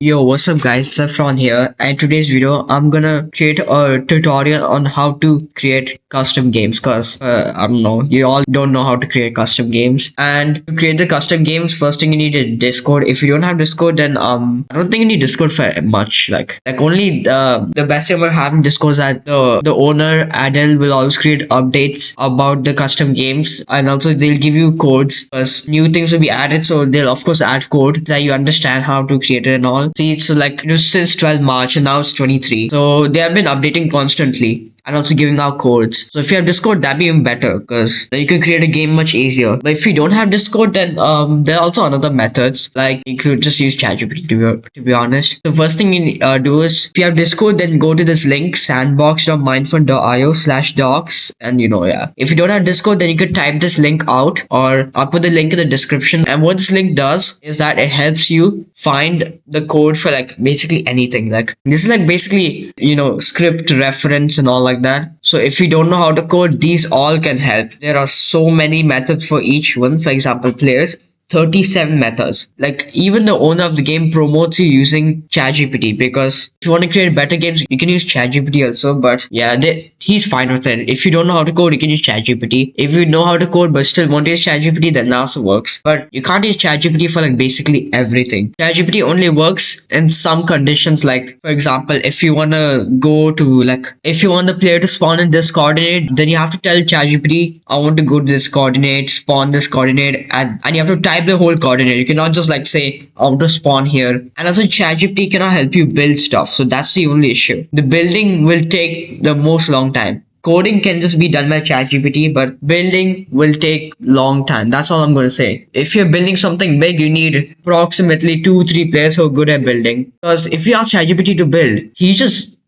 Yo, what's up guys, Saffron here, and today's video I'm gonna create a tutorial on how to create custom games cause I don't know, you all don't know how to create custom games. And to create the custom games, first thing you need is Discord. If you don't have Discord, then I don't think you need Discord for much. Like only the best thing about having Discord is that the owner Adele will always create updates about the custom games, and also they'll give you codes because new things will be added, so they'll of course add code that you understand how to create it and all. See, so like it was since 12 March and now it's 23. So they have been updating constantly and also giving out codes. So if you have Discord, that'd be even better because then you can create a game much easier. But if you don't have Discord, then there are also other methods. Like you could just use ChatGPT to be honest. The first thing you do is if you have Discord, then go to this link sandbox.mindful.io/docs, and yeah. If you don't have Discord, then you could type this link out, or I'll put the link in the description. And what this link does is that it helps you find the code for like basically anything. Like this is like basically script reference and all like that. So if you don't know how to code, these all can help. There are so many methods for each one. For example, players, 37 methods. Like even the owner of the game promotes you using ChatGPT, because if you want to create better games, you can use ChatGPT also. But yeah, he's fine with it. If you don't know how to code, you can use ChatGPT. If you know how to code but still want to use ChatGPT, then also works. But you can't use ChatGPT for like basically everything. ChatGPT only works in some conditions. Like for example, if you want to go to if you want the player to spawn in this coordinate, then you have to tell ChatGPT, I want to go to this coordinate, spawn this coordinate, and you have to type the whole coordinate. You cannot just say I want to spawn here. And also ChatGPT cannot help you build stuff, so that's the only issue. The building will take the most long time. Coding can just be done by ChatGPT, but building will take long time. That's all I'm going to say. If you're building something big, you need approximately 2-3 players who are good at building. Because if you ask ChatGPT to build,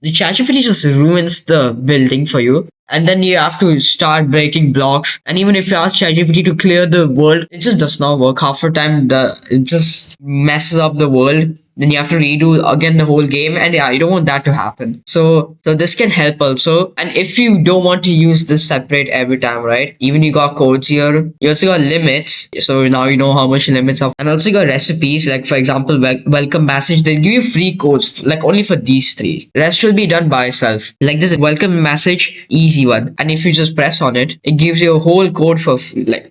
the ChatGPT just ruins the building for you. And then you have to start breaking blocks. And even if you ask ChatGPT to clear the world, it just does not work. Half the time, it just messes up the world. Then you have to redo again the whole game, and yeah, you don't want that to happen. So this can help also. And if you don't want to use this separate every time, right? Even you got codes here, you also got limits. So now you know how much limits are. And also you got recipes. Like for example, welcome message. They'll give you free codes like only for these three. The rest will be done by itself. Like this welcome message, easy one. And if you just press on it, it gives you a whole code for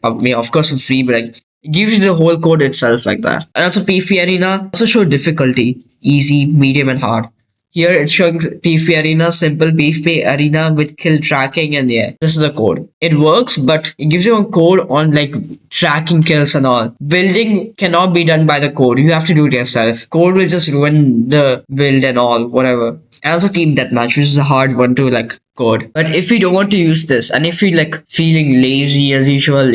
of course for free, but it gives you the whole code itself like that. And also PvP Arena also show difficulty, easy, medium, and hard. Here it's showing PvP Arena, simple PvP Arena with kill tracking, and yeah, this is the code. It works, but it gives you a code on tracking kills and all. Building cannot be done by the code. You have to do it yourself. Code will just ruin the build and all, whatever. And also team deathmatch, which is a hard one to code. But if you don't want to use this, and if you feeling lazy as usual,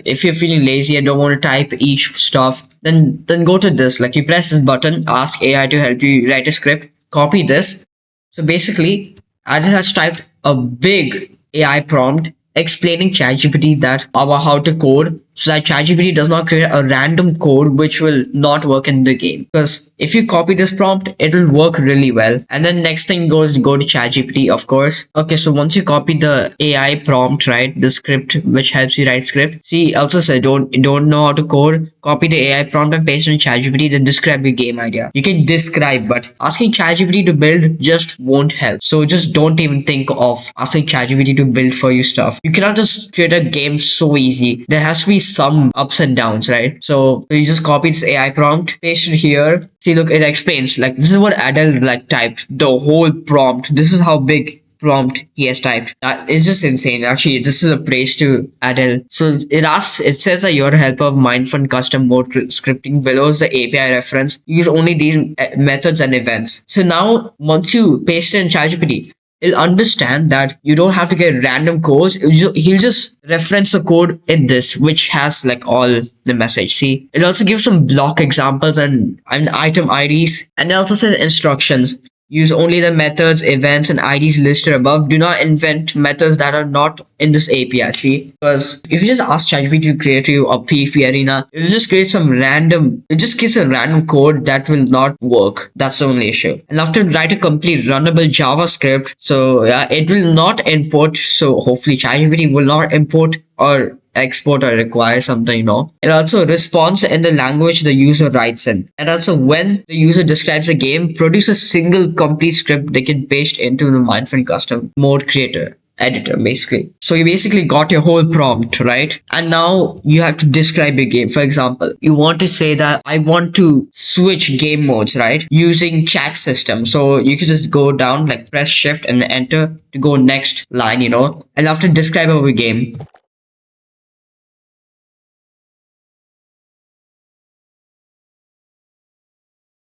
if you're feeling lazy and don't want to type each stuff, then go to this. You press this button, ask AI to help you write a script, copy this. So basically, Adil has typed a big AI prompt explaining ChatGPT that about how to code, so that ChatGPT does not create a random code which will not work in the game. Because if you copy this prompt, it will work really well. And then next thing go to ChatGPT, of course. Okay, so once you copy the AI prompt, right, the script which helps you write script. See, also said don't know how to code, copy the AI prompt and paste it in ChatGPT, then describe your game idea. You can describe, but asking ChatGPT to build just won't help. So just don't even think of asking ChatGPT to build for you stuff. You cannot just create a game so easy. There has to be some ups and downs, right? So you just copy this AI prompt, paste it here. See, look, it explains this is what Adele typed, the whole prompt. This is how big prompt he has typed. That is just insane. Actually, this is a praise to Adele. So it says that you're a helper of Mindful custom mode scripting. Below is the API reference. Use only these methods and events. So now once you paste it in ChatGPT, he'll understand that you don't have to get random codes. He'll just reference the code in this, which has all the message. See, it also gives some block examples and item IDs, and it also says instructions. Use only the methods, events, and IDs listed above. Do not invent methods that are not in this API. See, because if you just ask ChatGPT to create you a PvP Arena, it will just create it just gives a random code that will not work. That's the only issue. And after write a complete runnable JavaScript, so yeah, it will not import. So hopefully ChatGPT will not import or export or require something, It also responds in the language the user writes in. And also when the user describes a game, produce a single complete script they can paste into the Mindful custom mode creator editor basically. So you basically got your whole prompt, right? And now you have to describe your game. For example, you want to say that I want to switch game modes, right? Using chat system. So you can just go down, like press shift and enter to go next line, and after describe our game.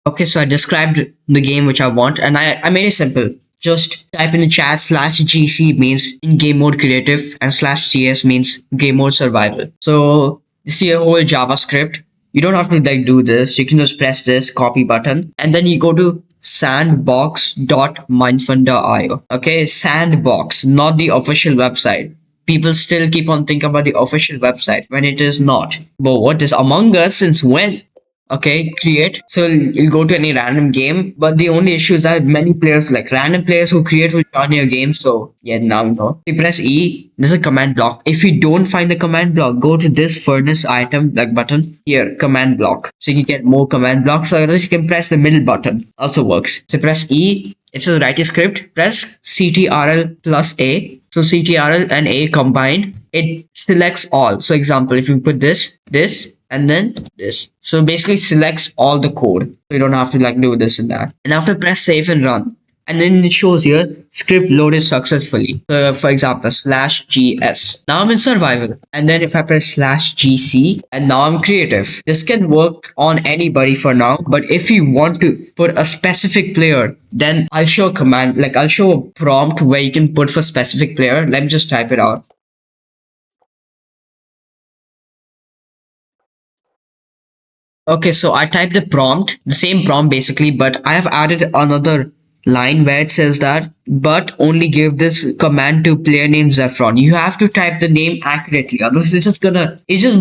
Okay, so I described the game which I want, and I made it simple. Just type in the chat /GC means in game mode creative and /CS means game mode survival. So you see a whole JavaScript. You don't have to like do this. You can just press this copy button and then you go to sandbox.mindfun.io. Okay, sandbox, not the official website. People still keep on thinking about the official website when it is not. But what is Among Us since when? Okay, create. So you go to any random game, but the only issue is that many players, like random players who create will join your game. So yeah, now you know. You press E, there's a command block. If you don't find the command block, go to this furnace item like button here, command block. So you can get more command blocks, or else you can press the middle button. Also works. So press E. It says write a script. Press CTRL plus A. So CTRL and A combined, it selects all. So example, if you put this, and then this. So basically selects all the code. So you don't have to like do this and that. And after press save and run. And then it shows here script loaded successfully. So for example, /GS. Now I'm in survival. And then if I press /GC and now I'm creative. This can work on anybody for now. But if you want to put a specific player, then I'll show a command, like I'll show a prompt where you can put for specific player. Let me just type it out. Okay, so I typed the prompt, the same prompt basically, but I have added another line where it says that, but only give this command to player named Zephron. You have to type the name accurately, otherwise it just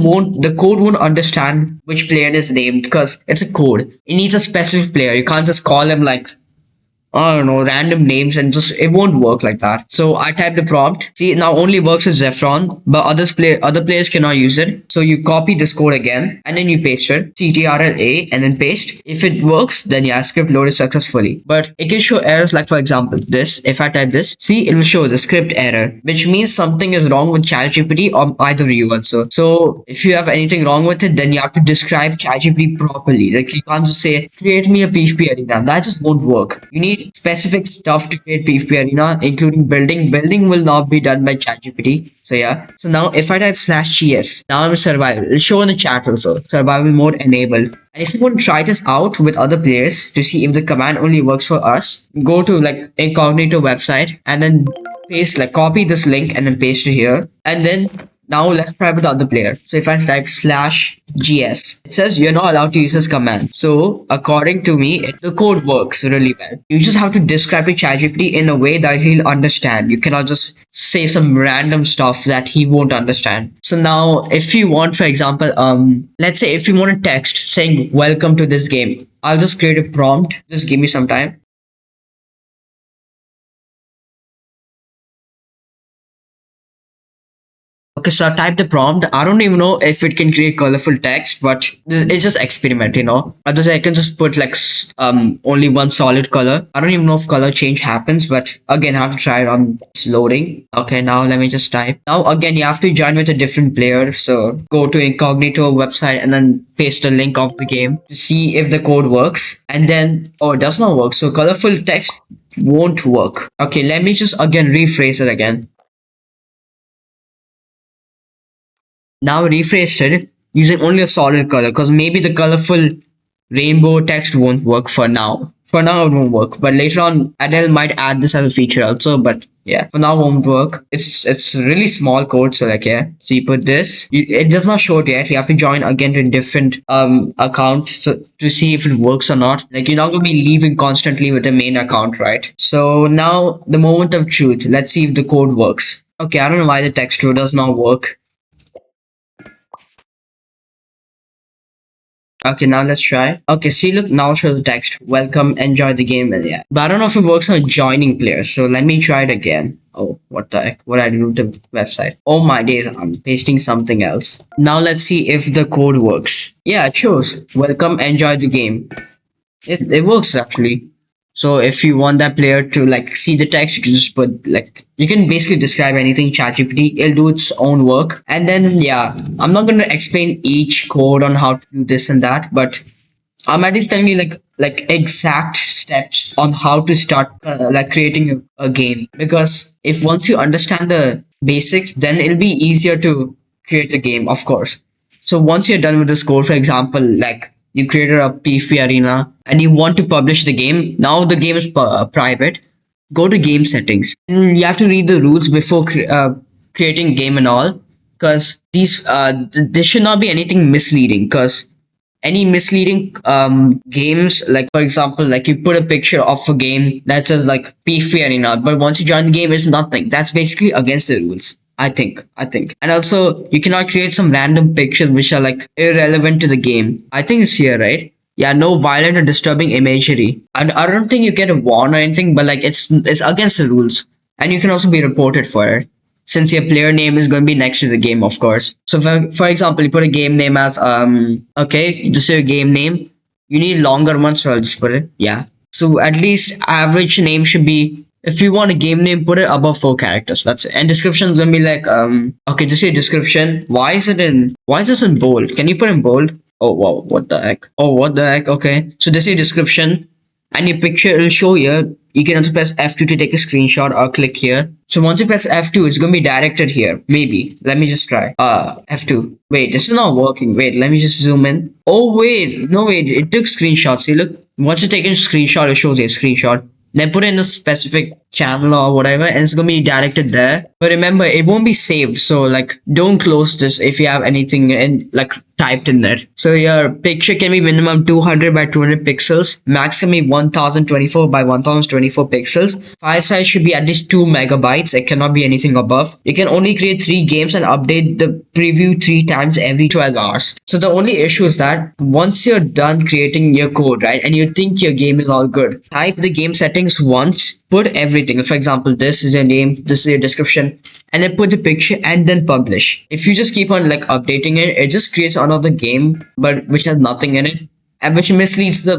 won't, the code won't understand which player is named because it's a code. It needs a specific player. You can't just call him like I don't know, random names and just it won't work like that. So I type the prompt. See, it now only works with Zephron, but other players cannot use it. So you copy this code again and then you paste it. CTRL-A and then paste. If it works, then yeah, script loaded successfully. But it can show errors like for example, this. If I type this, see it will show the script error, which means something is wrong with ChatGPT or either you also. So if you have anything wrong with it, then you have to describe ChatGPT properly. Like you can't just say, create me a PHP arena. That just won't work. You need specific stuff to create PHP Arena, including building. Building will not be done by ChatGPT. So yeah. So now if I type /GS, now I'm in survival. It'll show in the chat also. Survival mode enabled. And if you want to try this out with other players to see if the command only works for us, go to like incognito website and then paste like copy this link and then paste it here. And then now let's try with the other player. So if I type /GS, it says you're not allowed to use this command. So according to me, the code works really well. You just have to describe to ChatGPT in a way that he'll understand. You cannot just say some random stuff that he won't understand. So now if you want, for example, let's say if you want a text saying welcome to this game, I'll just create a prompt. Just give me some time. Okay, so I typed the prompt. I don't even know if it can create colorful text, but it's just experiment. Otherwise, I can just put like only one solid color. I don't even know if color change happens, but again, I have to try it on it's loading. Okay, now let me just type. Now again, you have to join with a different player. So go to incognito website and then paste the link of the game to see if the code works. And then, oh, it does not work. So colorful text won't work. Okay, let me just again rephrase it again. Now rephrase it using only a solid color because maybe the colorful rainbow text won't work for now. For now it won't work, but later on Adele might add this as a feature also. But yeah, for now it won't work. It's really small code, so like yeah. So you put this. It does not show it yet. You have to join again to a different account to see if it works or not. Like you're not gonna be leaving constantly with the main account, right? So now the moment of truth. Let's see if the code works. Okay, I don't know why the text row does not work. Okay, now let's try. Okay, see, look, now show the text. Welcome, enjoy the game, and yeah. But I don't know if it works on joining players, so let me try it again. Oh, what the heck? What I do to the website? Oh my days, I'm pasting something else. Now let's see if the code works. Yeah, it shows. Welcome, enjoy the game. It works actually. So if you want that player to like see the text, you can just put like you can basically describe anything ChatGPT. It'll do its own work. And then yeah, I'm not gonna explain each code on how to do this and that, but I'm at least telling you like exact steps on how to start like creating a game. Because if once you understand the basics, then it'll be easier to create a game, of course. So once you're done with this code, for example, like you created a PvP arena and you want to publish the game. Now the game is private. Go to game settings. And you have to read the rules before creating game and all, because these there should not be anything misleading. Because any misleading games, like for example, like you put a picture of a game that says like PvP arena, but once you join the game, it's nothing. That's basically against the rules. I think. And also, you cannot create some random pictures which are like irrelevant to the game. I think it's here, right? Yeah, no violent or disturbing imagery. And I don't think you get a warn or anything, but like it's against the rules, and you can also be reported for it since your player name is going to be next to the game, of course. So for example, you put a game name as okay, just your game name. You need longer ones, so I'll just put it. Yeah. So at least average name should be, if you want a game name, put it above 4 characters. That's it. And description is gonna be like okay, just say description. Why is this in bold? Can you put in bold? Oh wow, what the heck? Oh what the heck? Okay. So this is description and your picture will show here. You can also press F2 to take a screenshot or click here. So once you press F2, it's gonna be directed here. Maybe. Let me just try. F2. Wait, this is not working. Wait, let me just zoom in. Oh wait, no wait, it took screenshots. See, look. Once you take a screenshot, it shows you a screenshot. Then put in a specific channel or whatever, and it's gonna be directed there. But remember, it won't be saved. So like, don't close this if you have anything in like typed in there. So your picture can be minimum 200 by 200 pixels. Max can be 1024 by 1024 pixels. File size should be at least 2 megabytes. It cannot be anything above. You can only create 3 games and update the preview 3 times every 12 hours. So the only issue is that once you're done creating your code, right, and you think your game is all good, type the game settings once, put everything. For example, this is your name, this is your description, and then put the picture and then publish. If you just keep on like updating it, it just creates another game but which has nothing in it, and which misleads the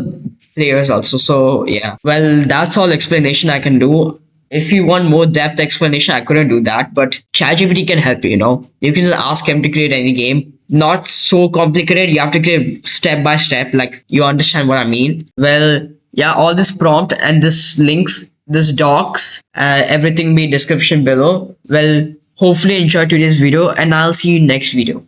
players also. So yeah, well, that's all explanation I can do. If you want more depth explanation, I couldn't do that, but ChatGPT can help you. You can just ask him to create any game. Not so complicated. You have to create step by step, like you understand what I mean. Well, yeah, all this prompt and this links, this docs, everything be description below. Well, hopefully enjoy today's video, and I'll see you next video.